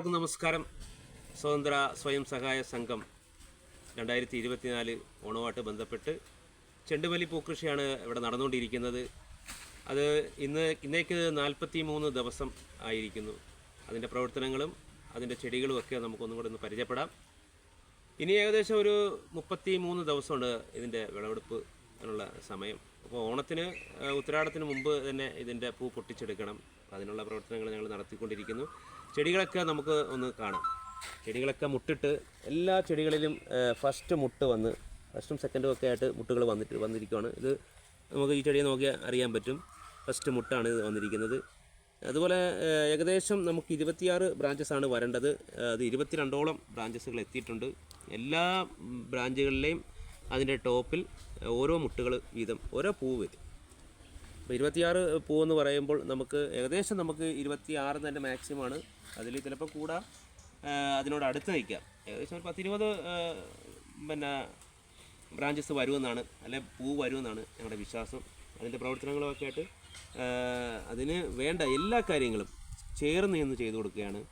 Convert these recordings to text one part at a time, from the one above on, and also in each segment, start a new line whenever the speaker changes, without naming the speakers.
നമസ്കാരം. സ്വതന്ത്ര സ്വയം സഹായ സംഘം 2024 ഓണവുമായിട്ട് ബന്ധപ്പെട്ട് ചെണ്ടുമല്ലി പൂക്കൃഷിയാണ് ഇവിടെ നടന്നുകൊണ്ടിരിക്കുന്നത്. അത് ഇന്നേക്ക് 43 ദിവസം ആയിരിക്കുന്നു. അതിൻ്റെ പ്രവർത്തനങ്ങളും അതിൻ്റെ ചെടികളും ഒക്കെ നമുക്കൊന്നും കൂടെ ഒന്ന് പരിചയപ്പെടാം. ഇനി ഏകദേശം ഒരു 33 ദിവസമുണ്ട് ഇതിൻ്റെ വിളവെടുപ്പ് എന്നുള്ള സമയം. അപ്പോൾ ഓണത്തിന് ഉത്തരാടത്തിന് മുമ്പ് തന്നെ ഇതിൻ്റെ പൂ പൊട്ടിച്ചെടുക്കണം. അതിനുള്ള പ്രവർത്തനങ്ങൾ ഞങ്ങൾ നടത്തിക്കൊണ്ടിരിക്കുന്നു. ചെടികളൊക്കെ നമുക്ക് ഒന്ന് കാണാം. ചെടികളൊക്കെ മുട്ടിട്ട് എല്ലാ ചെടികളിലും ഫസ്റ്റും സെക്കൻഡും ഒക്കെ ആയിട്ട് മുട്ടുകൾ വന്നിരിക്കുകയാണ്. ഇത് നമുക്ക് ഈ ചെടിയെ നോക്കിയാൽ അറിയാൻ പറ്റും. ഫസ്റ്റ് മുട്ടാണ് ഇത് വന്നിരിക്കുന്നത്. അതുപോലെ ഏകദേശം നമുക്ക് 26 ബ്രാഞ്ചസാണ് വരേണ്ടത്. അത് 22ഓളം ബ്രാഞ്ചസുകൾ എത്തിയിട്ടുണ്ട്. എല്ലാ ബ്രാഞ്ചുകളിലെയും അതിൻ്റെ ടോപ്പിൽ ഓരോ മുട്ടുകൾ വീതം ഓരോ പൂവ് വരും. അപ്പോൾ 26 പൂവെന്ന് പറയുമ്പോൾ നമുക്ക് ഏകദേശം 26 തന്നെ മാക്സിമമാണ്. അതിൽ ചിലപ്പോൾ കൂടാ അതിനോട് അടുത്ത് നിൽക്കാം. ഏകദേശം ഒരു 10-20 ബ്രാഞ്ചസ് വരുമെന്നാണ്, അല്ലെ പൂ വരുമെന്നാണ് ഞങ്ങളുടെ വിശ്വാസം. അതിൻ്റെ പ്രവർത്തനങ്ങളൊക്കെ ആയിട്ട് അതിന് വേണ്ട എല്ലാ കാര്യങ്ങളും ചേർന്ന് നിന്ന് ചെയ്തു കൊടുക്കുകയാണ്.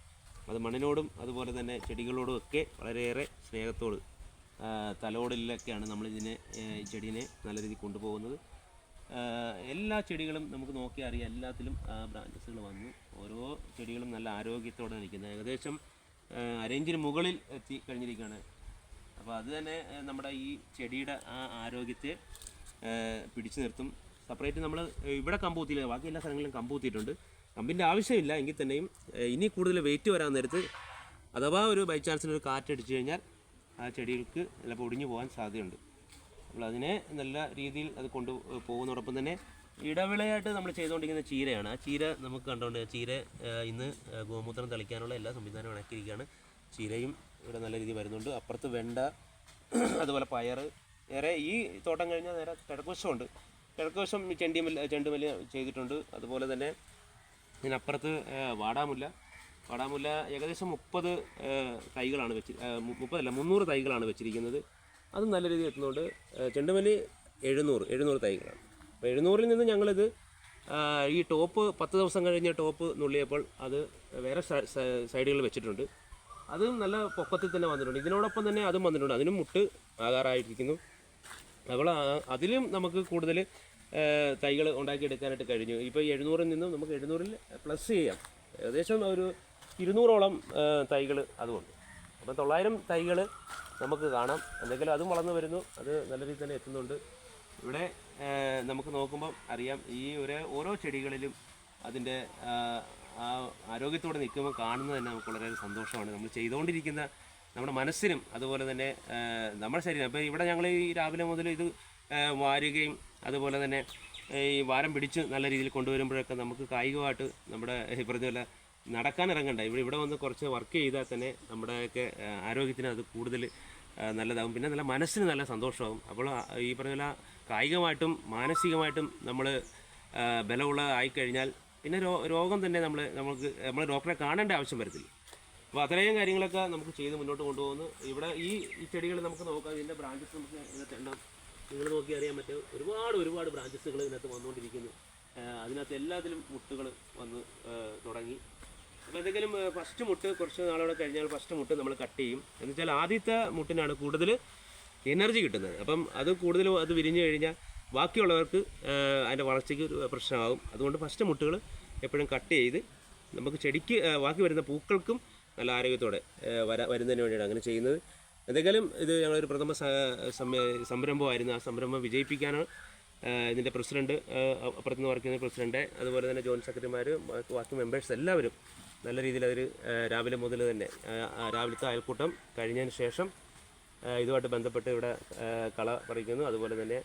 അത് മണ്ണിനോടും അതുപോലെ തന്നെ ചെടികളോടും ഒക്കെ വളരെയേറെ സ്നേഹത്തോട് തലോടലിലൊക്കെയാണ് നമ്മളിതിനെ ഈ ചെടീനെ നല്ല രീതിയിൽ കൊണ്ടുപോകുന്നത്. എല്ലാ ചെടികളും നമുക്ക് നോക്കി അറിയാം, എല്ലാത്തിലും ബ്രാഞ്ചസുകൾ വന്നു. ഓരോ ചെടികളും നല്ല ആരോഗ്യത്തോടെ നിൽക്കുന്നത്. ഏകദേശം അരയിഞ്ചിന് മുകളിൽ എത്തി കഴിഞ്ഞിരിക്കുകയാണ്. അപ്പോൾ അത് തന്നെ നമ്മുടെ ഈ ചെടിയുടെ ആ ആരോഗ്യത്തെ പിടിച്ചു നിർത്തും. സെപ്പറേറ്റ് നമ്മൾ ഇവിടെ കമ്പൂത്തിയില്ല, ബാക്കി എല്ലാ സ്ഥലങ്ങളിലും കമ്പൂത്തിയിട്ടുണ്ട്. കമ്പിൻ്റെ ആവശ്യമില്ല എങ്കിൽ തന്നെയും ഇനി കൂടുതൽ വെയിറ്റ് വരാൻ നേരത്ത് അഥവാ ഒരു ബൈ ചാൻസിന് ഒരു കാറ്റടിച്ചു കഴിഞ്ഞാൽ ആ ചെടികൾക്ക് ചിലപ്പോൾ ഒടിഞ്ഞു പോകാൻ സാധ്യതയുണ്ട്. അപ്പോൾ അതിനെ നല്ല രീതിയിൽ അത് പോകുന്നതോടൊപ്പം തന്നെ ഇടവിളയായിട്ട് നമ്മൾ ചെയ്തുകൊണ്ടിരിക്കുന്ന ചീരയാണ്. ആ ചീര നമുക്ക് കണ്ടുകൊണ്ട് ചീര ഇന്ന് ഗോമൂത്രം തളിക്കാനുള്ള എല്ലാ സംവിധാനവും ഇണക്കിയിരിക്കുകയാണ്. ചീരയും ഇവിടെ നല്ല രീതിയിൽ വരുന്നുണ്ട്. അപ്പുറത്ത് വെണ്ട, അതുപോലെ പയർ, നേരെ ഈ തോട്ടം കഴിഞ്ഞാൽ നേരെ കിഴക്കുവശമുണ്ട്. കിഴക്കുവശം ചെണ്ടുമല്ലി ചെയ്തിട്ടുണ്ട്. അതുപോലെ തന്നെ ഇതിനപ്പുറത്ത് വാടാമുല്ല ഏകദേശം 30 തൈകളാണ് 300 തൈകളാണ് വെച്ചിരിക്കുന്നത്. അതും നല്ല രീതിയിൽ എത്തുന്നുണ്ട്. ചെണ്ടുമല്ലി 700 തൈകളാണ്. അപ്പോൾ 700-ൽ നിന്ന് ഞങ്ങളിത് ഈ ടോപ്പ് 10 ദിവസം കഴിഞ്ഞ് ടോപ്പ് നുള്ളിയപ്പോൾ അത് വേറെ സൈഡുകളിൽ വെച്ചിട്ടുണ്ട്. അതും നല്ല പൊക്കത്തിൽ തന്നെ വന്നിട്ടുണ്ട്. ഇതിനോടൊപ്പം തന്നെ അതും വന്നിട്ടുണ്ട്. അതിനും മുട്ട് ആകാറായിരിക്കുന്നു. അപ്പോൾ അതിലും നമുക്ക് കൂടുതൽ തൈകൾ ഉണ്ടാക്കിയെടുക്കാനായിട്ട് കഴിഞ്ഞു. ഇപ്പോൾ 700-ൽ നിന്നും നമുക്ക് 700-ൽ പ്ലസ് ചെയ്യാം. ഏകദേശം ഒരു 200ഓളം തൈകൾ അതുമുണ്ട്. അപ്പം 900 തൈകൾ നമുക്ക് കാണാം. എന്തെങ്കിലും അതും വളർന്നു വരുന്നു. അത് നല്ല രീതിയിൽ തന്നെ എത്തുന്നുണ്ട്. ഇവിടെ നമുക്ക് നോക്കുമ്പം അറിയാം, ഈ ഓരോ ചെടികളിലും അതിൻ്റെ ആരോഗ്യത്തോടെ നിൽക്കുമ്പോൾ കാണുന്നത് തന്നെ നമുക്ക് വളരെ സന്തോഷമാണ്. നമ്മൾ ചെയ്തുകൊണ്ടിരിക്കുന്ന നമ്മുടെ മനസ്സിനും അതുപോലെ തന്നെ നമ്മുടെ ശരീരം. അപ്പോൾ ഇവിടെ ഞങ്ങൾ ഈ രാവിലെ മുതൽ ഇത് വാരുകയും അതുപോലെ തന്നെ ഈ വാരം പിടിച്ച് നല്ല രീതിയിൽ കൊണ്ടുവരുമ്പോഴൊക്കെ നമുക്ക് കായികമായിട്ട് നമ്മുടെ പറഞ്ഞ നടക്കാൻ ഇറങ്ങണ്ട. ഇവിടെ വന്ന് കുറച്ച് വർക്ക് ചെയ്താൽ തന്നെ നമ്മുടെയൊക്കെ ആരോഗ്യത്തിന് അത് കൂടുതൽ നല്ലതാകും. പിന്നെ നല്ല മനസ്സിന് നല്ല സന്തോഷമാകും. അപ്പോൾ ഈ പറഞ്ഞ കായികമായിട്ടും മാനസികമായിട്ടും നമ്മൾ ബലമുള്ളതായിക്കഴിഞ്ഞാൽ പിന്നെ രോഗം തന്നെ നമ്മൾ ഡോക്ടറെ കാണേണ്ട ആവശ്യം വരത്തില്ല. അപ്പോൾ അത്രയും കാര്യങ്ങളൊക്കെ നമുക്ക് ചെയ്ത് മുന്നോട്ട് കൊണ്ടുപോകുന്നു. ഇവിടെ ഈ ചെടികൾ നമുക്ക് നോക്കാം. ഇതിൻ്റെ ബ്രാഞ്ചസ് നമുക്ക് ഇതിനകത്ത് എണ്ണം നിങ്ങൾ നോക്കി അറിയാൻ പറ്റും. ഒരുപാട് ബ്രാഞ്ചസുകൾ ഇതിനകത്ത് വന്നുകൊണ്ടിരിക്കുന്നു. അതിനകത്ത് എല്ലാത്തിലും മുട്ടുകൾ വന്ന് തുടങ്ങി. അപ്പോൾ എന്തെങ്കിലും ഫസ്റ്റ് മുട്ട് കുറച്ച് നാളോടെ കഴിഞ്ഞാൽ ഫസ്റ്റ് മുട്ട് നമ്മൾ കട്ട് ചെയ്യും. എന്ന് വെച്ചാൽ ആദ്യത്തെ മുട്ടിനാണ് കൂടുതൽ എനർജി കിട്ടുന്നത്. അപ്പം അത് കൂടുതലും അത് വിരിഞ്ഞു കഴിഞ്ഞാൽ ബാക്കിയുള്ളവർക്ക് അതിൻ്റെ വളർച്ചയ്ക്ക് ഒരു പ്രശ്നമാകും. അതുകൊണ്ട് ഫസ്റ്റ് മുട്ടുകൾ എപ്പോഴും കട്ട് ചെയ്ത് നമുക്ക് ചെടിക്ക് ബാക്കി വരുന്ന പൂക്കൾക്കും നല്ല ആരോഗ്യത്തോടെ വരുന്നതിന് വേണ്ടിയാണ് അങ്ങനെ ചെയ്യുന്നത്. എന്തെങ്കിലും ഇത് ഞങ്ങളൊരു പ്രഥമ സംരംഭമായിരുന്നു. ആ സംരംഭം വിജയിപ്പിക്കാനാണ് ഇതിൻ്റെ പ്രസിഡൻറ്റ്, അപ്പുറത്തുനിന്ന് വർക്ക് ചെയ്യുന്ന പ്രസിഡൻറ്റ്, അതുപോലെ തന്നെ ജോയിൻറ്റ് സെക്രട്ടറിമാർ, ബാക്കി മെമ്പേഴ്സ് എല്ലാവരും നല്ല രീതിയിൽ അവർ രാവിലെ മുതൽ തന്നെ രാവിലത്തെ അയൽക്കൂട്ടം കഴിഞ്ഞതിന് ശേഷം ഇതുമായിട്ട് ബന്ധപ്പെട്ട് ഇവിടെ കള പറിക്കുന്നു. അതുപോലെ തന്നെ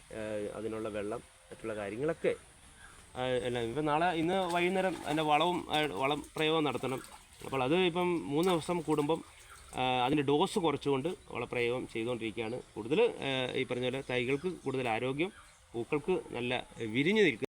അതിനുള്ള വെള്ളം മറ്റുള്ള കാര്യങ്ങളൊക്കെ എല്ലാം. ഇപ്പം ഇന്ന് വൈകുന്നേരം അതിൻ്റെ വളം പ്രയോഗം നടത്തണം. അപ്പോൾ അത് ഇപ്പം 3 ദിവസം കൂടുമ്പം അതിൻ്റെ ഡോസ് കുറച്ചുകൊണ്ട് വളപ്രയോഗം ചെയ്തുകൊണ്ടിരിക്കുകയാണ്. കൂടുതൽ ഈ പറഞ്ഞ പോലെ തൈകൾക്ക് കൂടുതൽ ആരോഗ്യം, പൂക്കൾക്ക് നല്ല വിരിഞ്ഞു നിൽക്കും.